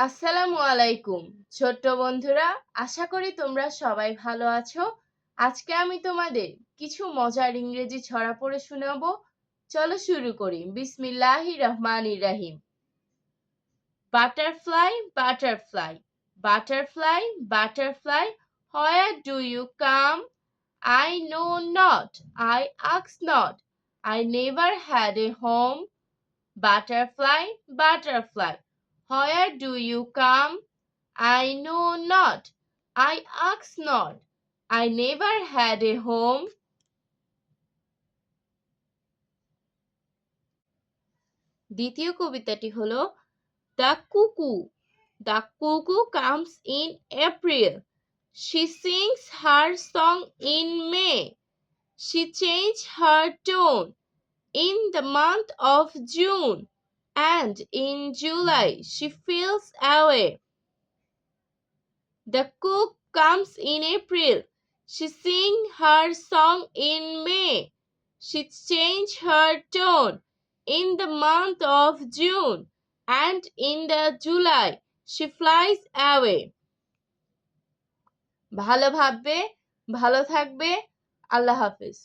আসসালামু আলাইকুম ছোট্ট বন্ধুরা, আশা করি তোমরা সবাই ভালো আছো। আজকে আমি তোমাদের কিছু মজার ইংরেজি ছড়া পড়ে শোনাবো। চলো শুরু করি। বিসমিল্লাহির রহমানির রহিম। Butterfly, butterfly, butterfly, butterfly, where do you come? I know not, I ask not, I never had a home. Butterfly, butterfly, where do you come? I know not, I ask not, I never had a home. দ্বিতীয় কবিতাটি হলো The Cuckoo. The cuckoo comes in April. She sings her song in May. She changes her tone in the month of June, and in July she flies away. The cook comes in April. She sings her song in May. She changes her tone in the month of June, and in the July she flies away. ভালো ভাববে, ভালো থাকবে। আল্লাহ হাফেজ।